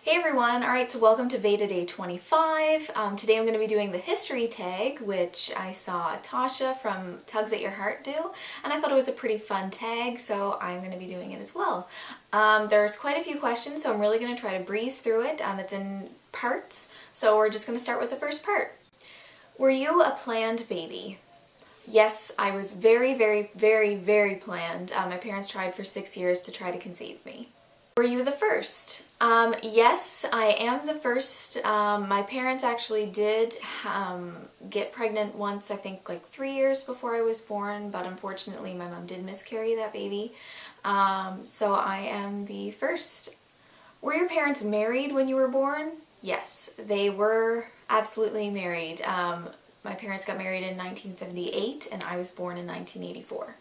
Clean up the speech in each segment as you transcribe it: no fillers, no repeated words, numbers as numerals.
Hey everyone! Alright, so welcome to VEDA Day 25. Today I'm going to be doing the history tag, which I saw Tasha from Tugs at Your Heart do, and I thought it was a pretty fun tag, so I'm going to be doing it as well. There's quite a few questions, so I'm really going to try to breeze through it. It's in parts, so we're just going to start with the first part. Were you a planned baby? Yes, I was very planned. My parents tried for 6 years to try to conceive me. Were you the first? Yes, I am the first. My parents actually did get pregnant once, I think like 3 years before I was born, but unfortunately my mom did miscarry that baby. So I am the first. Were your parents married when you were born? Yes, they were absolutely married. My parents got married in 1978 and I was born in 1984.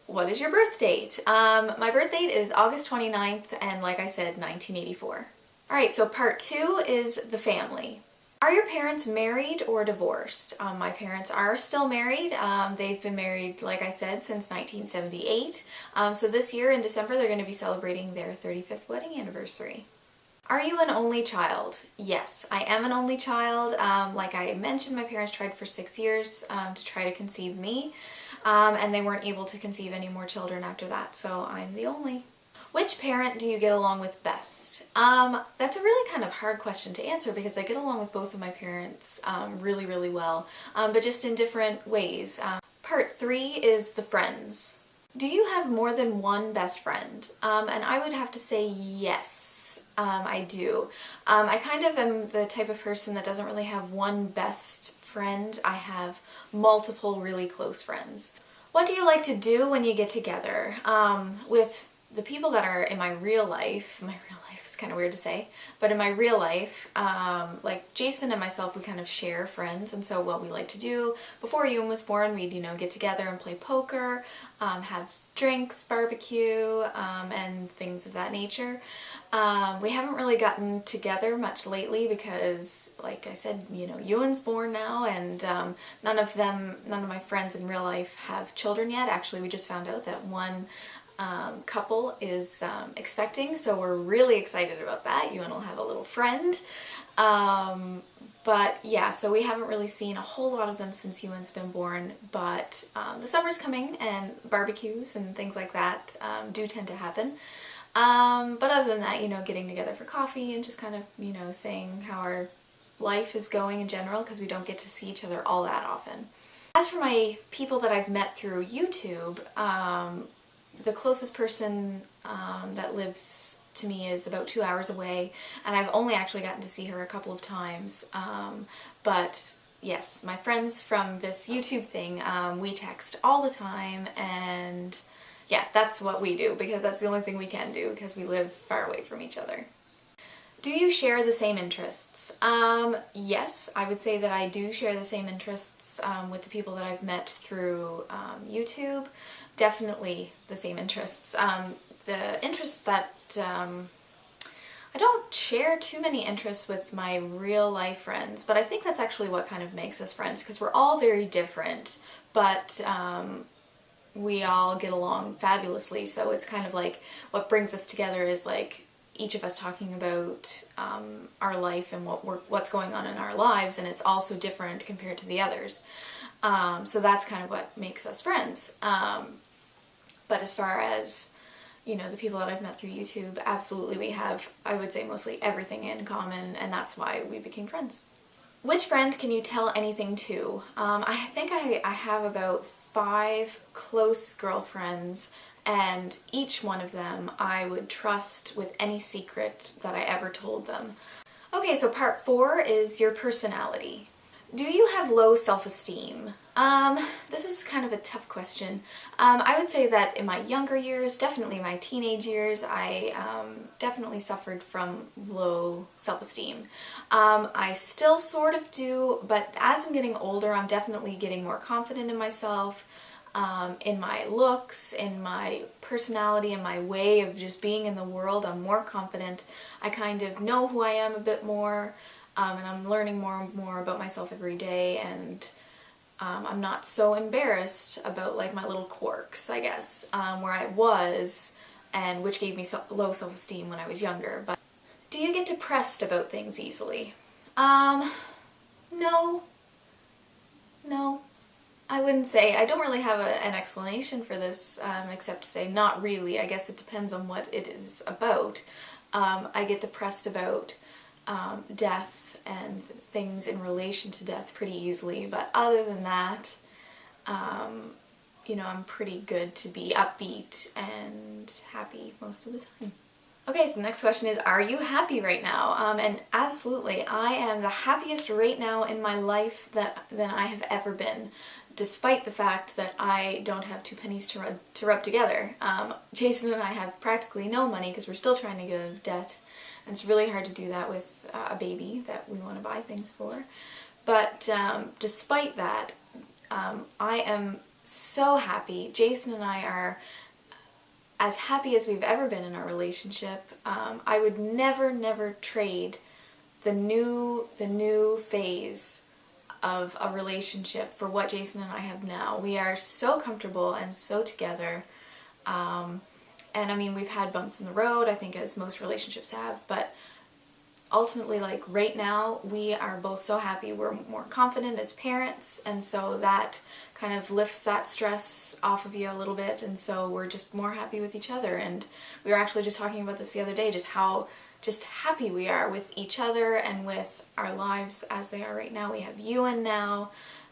What is your birth date? My birth date is August 29th and like I said, 1984. Alright, so part 2 is the family. Are your parents married or divorced? My parents are still married. They've been married, like I said, since 1978. So this year in December they're going to be celebrating their 35th wedding anniversary. Are you an only child? Yes, I am an only child. Like I mentioned, my parents tried for 6 years to try to conceive me, and they weren't able to conceive any more children after that, so I'm the only. Which parent do you get along with best? That's a really kind of hard question to answer because I get along with both of my parents really well, but just in different ways. Part 3 is the friends. Do you have more than one best friend? And I would have to say yes. I do. I kind of am the type of person that doesn't really have one best friend. I have multiple really close friends. What do you like to do when you get together? With the people that are in my real life is kind of weird to say, but in my real life, like Jason and myself, we kind of share friends, and so what we like to do, before Ewan was born, we'd, get together and play poker, have drinks, barbecue, and things of that nature. We haven't really gotten together much lately because, like I said, Ewan's born now, and none of my friends in real life have children yet. Actually, we just found out that one couple is expecting, so we're really excited about that. Ewan will have a little friend. But yeah, so we haven't really seen a whole lot of them since Ewan's been born, but the summer's coming and barbecues and things like that do tend to happen. But other than that, getting together for coffee and just kind of, saying how our life is going in general, because we don't get to see each other all that often. As for my people that I've met through YouTube, the closest person that lives to me is about 2 hours away, and I've only actually gotten to see her a couple of times. But yes, my friends from this YouTube thing, we text all the time, and yeah, that's what we do because that's the only thing we can do because we live far away from each other. Do you share the same interests? Yes, I would say that I do share the same interests with the people that I've met through YouTube. Definitely the same interests. The interests that I don't share too many interests with my real life friends, but I think that's actually what kind of makes us friends because we're all very different, but we all get along fabulously, so it's kind of like what brings us together is like each of us talking about our life and what's going on in our lives, and it's also different compared to the others. So that's kind of what makes us friends. But as far as, the people that I've met through YouTube, absolutely we have, I would say, mostly everything in common, and that's why we became friends. Which friend can you tell anything to? I think I have about 5 close girlfriends, and each one of them I would trust with any secret that I ever told them. Okay, so part 4 is your personality. Do you have low self-esteem? This is kind of a tough question. I would say that in my younger years, definitely my teenage years, I definitely suffered from low self-esteem. I still sort of do, but as I'm getting older, I'm definitely getting more confident in myself, in my looks, in my personality, in my way of just being in the world. I'm more confident. I kind of know who I am a bit more. And I'm learning more and more about myself every day, and I'm not so embarrassed about like my little quirks, I guess, where I was, and which gave me low self-esteem when I was younger. But Do you get depressed about things easily? No. No. I wouldn't say. I don't really have an explanation for this, except to say not really. I guess it depends on what it is about. I get depressed about death and things in relation to death pretty easily, but other than that, you know, I'm pretty good to be upbeat and happy most of the time. Okay, so the next question is, are you happy right now? And absolutely, I am the happiest right now in my life than I have ever been, despite the fact that I don't have two pennies to rub together. Jason and I have practically no money because we're still trying to get out of debt, and it's really hard to do that with a baby that we want to buy things for. But despite that, I am so happy. Jason and I are as happy as we've ever been in our relationship. I would never trade the new phase of a relationship for what Jason and I have now. We are so comfortable and so together. And I mean, we've had bumps in the road, I think, as most relationships have, but ultimately, like, right now, we are both so happy. We're more confident as parents, and so that kind of lifts that stress off of you a little bit, and so we're just more happy with each other. And we were actually just talking about this the other day, just how happy we are with each other and with our lives as they are right now. We have Ewan now,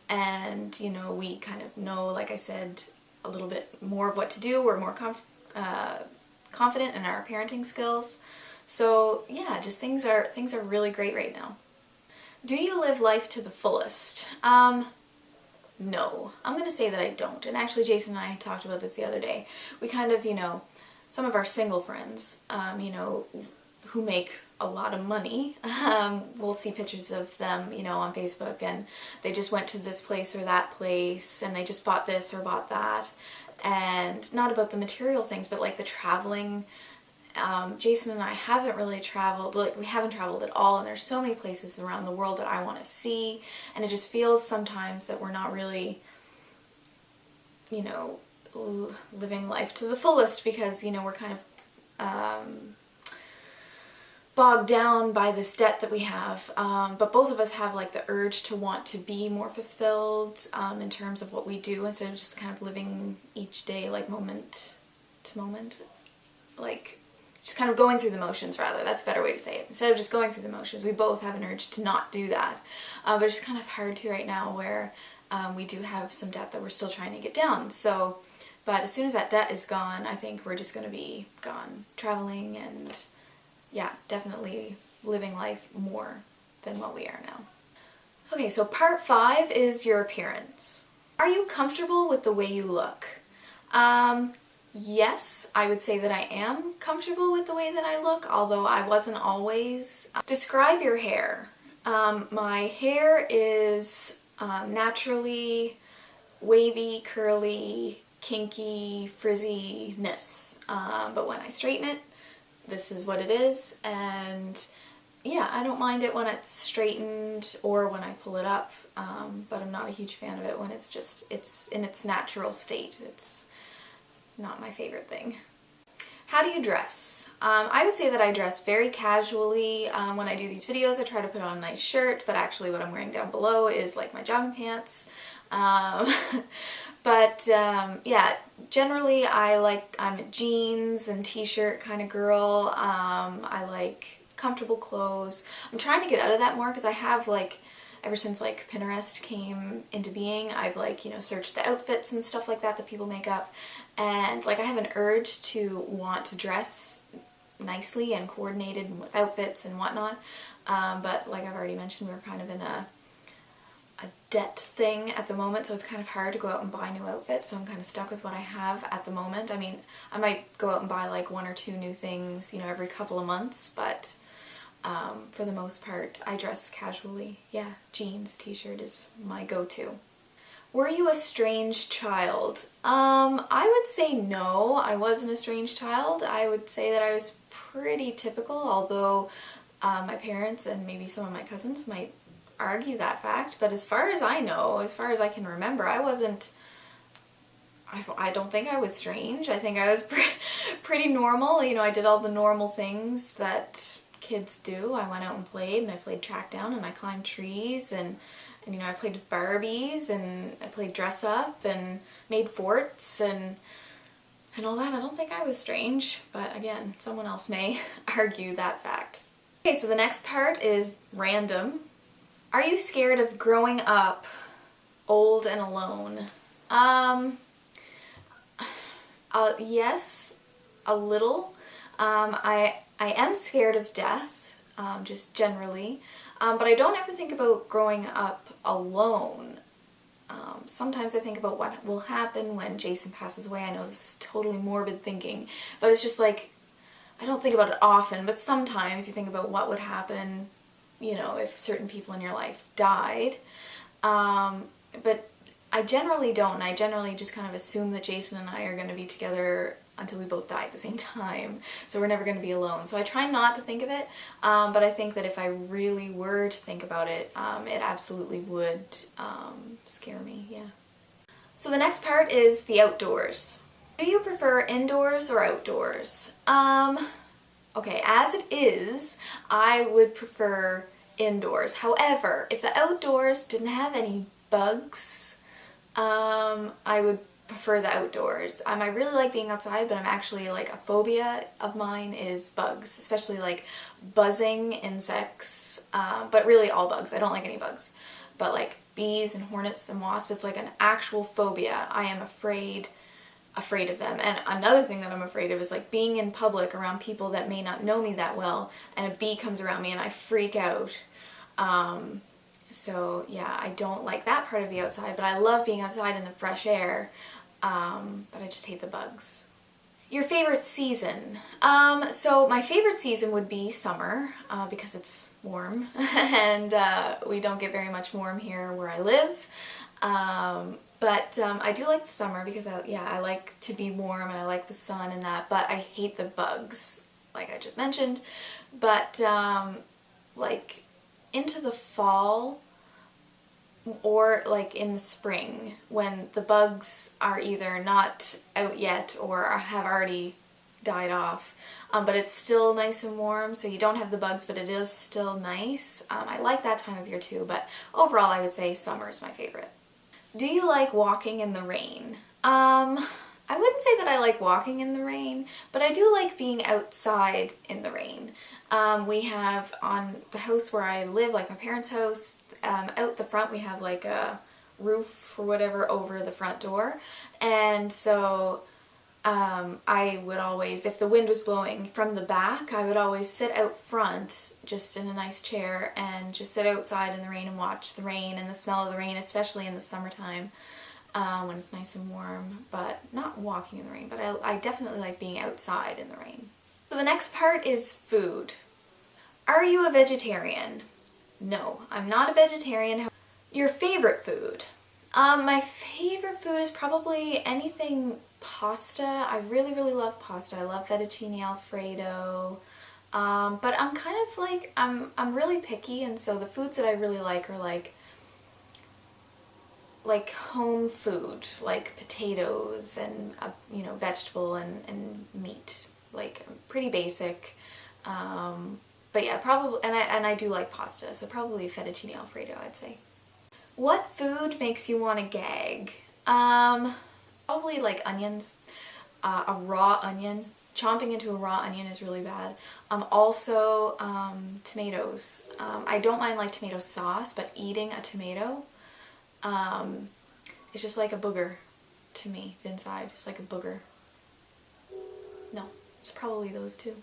and, you know, we kind of know, like I said, a little bit more of what to do. We're more confident in our parenting skills. So yeah, just things are really great right now. Do you live life to the fullest? No. I'm going to say that I don't. And actually, Jason and I talked about this the other day. We kind of, you know, some of our single friends, you know, who make a lot of money, we'll see pictures of them, you know, on Facebook, and they just went to this place or that place, and they just bought this or bought that. And not about the material things, but like the traveling. Jason and I haven't really traveled, like we haven't traveled at all, and there's so many places around the world that I want to see, and it just feels sometimes that we're not really, you know, living life to the fullest because, you know, we're kind of bogged down by this debt that we have, but both of us have like the urge to want to be more fulfilled in terms of what we do, instead of just kind of living each day like moment to moment, like just kind of going through the motions, rather. That's a better way to say it. Instead of just going through the motions, we both have an urge to not do that. But it's kind of hard to right now, where we do have some debt that we're still trying to get down. So, but as soon as that debt is gone, I think we're just going to be gone traveling and, yeah, definitely living life more than what we are now. Okay, so part 5 is your appearance. Are you comfortable with the way you look? Yes, I would say that I am comfortable with the way that I look, although I wasn't always. Describe your hair. My hair is naturally wavy, curly, kinky, frizziness, but when I straighten it, this is what it is, and yeah, I don't mind it when it's straightened or when I pull it up, but I'm not a huge fan of it when it's just, it's in its natural state. It's not my favorite thing. How do you dress? I would say that I dress very casually. When I do these videos, I try to put on a nice shirt, but actually what I'm wearing down below is like my jogging pants. Yeah, generally I'm a jeans and t-shirt kind of girl. I like comfortable clothes. I'm trying to get out of that more because I have, like, ever since like Pinterest came into being, I've, like, you know, searched the outfits and stuff like that that people make up, and like I have an urge to want to dress nicely and coordinated with outfits and whatnot, but like I've already mentioned, we're kind of in a debt thing at the moment, so it's kind of hard to go out and buy new outfits, so I'm kind of stuck with what I have at the moment. I mean, I might go out and buy like 1 or 2 new things, you know, every couple of months, but for the most part, I dress casually. Yeah, jeans, t-shirt is my go-to. Were you a strange child? I would say no, I wasn't a strange child. I would say that I was pretty typical, although my parents and maybe some of my cousins might argue that fact, but as far as I know, as far as I can remember, I don't think I was strange. I think I was pretty normal. You know, I did all the normal things that kids do. I went out and I played track down, and I climbed trees, and you know, I played with Barbies, and I played dress up and made forts and all that. I don't think I was strange, but again, someone else may argue that fact. Okay, so the next part is random. Are you scared of growing up old and alone? Yes, a little. I am scared of death, just generally, but I don't ever think about growing up alone. Sometimes I think about what will happen when Jason passes away. I know this is totally morbid thinking, but it's just like, I don't think about it often, but sometimes you think about what would happen, you know, if certain people in your life died. But I generally don't, and I generally just kind of assume that Jason and I are going to be together until we both die at the same time, so we're never going to be alone. So I try not to think of it, but I think that if I really were to think about it, it absolutely would scare me, yeah. So the next part is the outdoors. Do you prefer indoors or outdoors? Okay, as it is, I would prefer indoors. However, if the outdoors didn't have any bugs, I would prefer the outdoors. I really like being outside, but I'm actually, like, a phobia of mine is bugs, especially like buzzing insects, but really all bugs. I don't like any bugs, but like bees and hornets and wasps, it's like an actual phobia. I am afraid of them. And another thing that I'm afraid of is like being in public around people that may not know me that well, and a bee comes around me and I freak out. So yeah, I don't like that part of the outside, but I love being outside in the fresh air, but I just hate the bugs. Your favorite season? So my favorite season would be summer, because it's warm, and we don't get very much warm here where I live. But I do like the summer because I like to be warm and I like the sun and that, but I hate the bugs, like I just mentioned. But like into the fall or like in the spring when the bugs are either not out yet or have already died off, but it's still nice and warm, so you don't have the bugs but it is still nice. I like that time of year too, but overall I would say summer is my favorite. Do you like walking in the rain? I wouldn't say that I like walking in the rain, but I do like being outside in the rain. We have on the house where I live, like my parents' house, out the front we have like a roof or whatever over the front door, and so I would always, if the wind was blowing from the back, I would always sit out front just in a nice chair and just sit outside in the rain and watch the rain and the smell of the rain, especially in the summertime when it's nice and warm, but not walking in the rain, but I definitely like being outside in the rain. So the next part is food. Are you a vegetarian? No, I'm not a vegetarian. Your favorite food? My favorite food is probably anything pasta. I really love pasta. I love fettuccine alfredo, but I'm kind of like, I'm really picky, and so the foods that I really like are like home food, like potatoes and you know, vegetable and meat, like pretty basic, but yeah, probably, and I do like pasta, so probably fettuccine alfredo, I'd say. What food makes you want to gag? Probably like onions. A raw onion. Chomping into a raw onion is really bad. Also tomatoes. I don't mind like tomato sauce, but eating a tomato, it's just like a booger to me. The inside is like a booger. No, it's probably those two.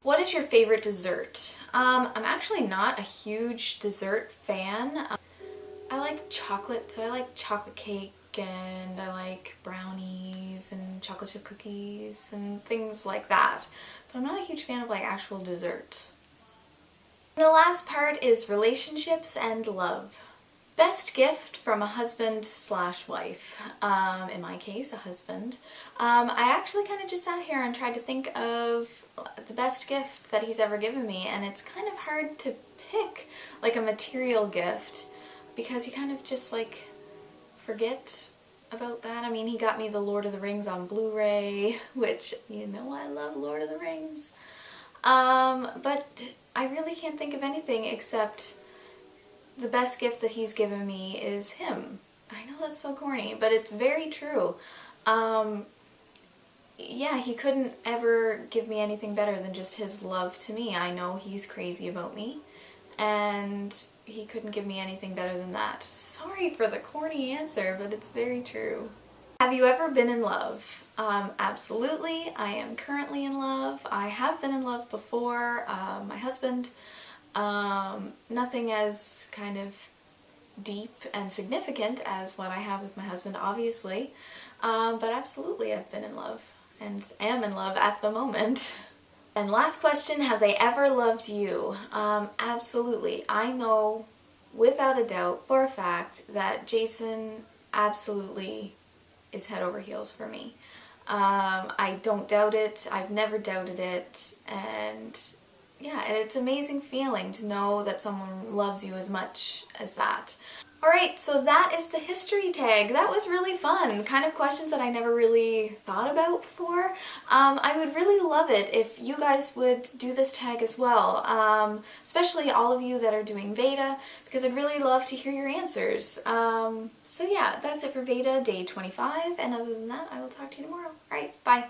What is your favorite dessert? I'm actually not a huge dessert fan. I like chocolate, so I like chocolate cake, and I like brownies and chocolate chip cookies and things like that. But I'm not a huge fan of like actual desserts. And the last part is relationships and love. Best gift from a husband/wife. In my case, a husband. I actually kind of just sat here and tried to think of the best gift that he's ever given me, and it's kind of hard to pick like a material gift, because you kind of just like forget about that. I mean, he got me the Lord of the Rings on Blu-ray, which, you know, I love Lord of the Rings. But I really can't think of anything except the best gift that he's given me is him. I know that's so corny, but it's very true. Yeah, he couldn't ever give me anything better than just his love to me. I know he's crazy about me, and he couldn't give me anything better than that. Sorry for the corny answer, but it's very true. Have you ever been in love? Absolutely. I am currently in love. I have been in love before. My husband, nothing as kind of deep and significant as what I have with my husband, obviously, but absolutely I've been in love and am in love at the moment. And last question, have they ever loved you? Absolutely. I know without a doubt for a fact that Jason absolutely is head over heels for me. I don't doubt it. I've never doubted it. And yeah, and it's an amazing feeling to know that someone loves you as much as that. Alright, so that is the history tag. That was really fun. Kind of questions that I never really thought about before. I would really love it if you guys would do this tag as well, especially all of you that are doing VEDA, because I'd really love to hear your answers. So yeah, that's it for VEDA Day 25, and other than that, I will talk to you tomorrow. Alright, bye!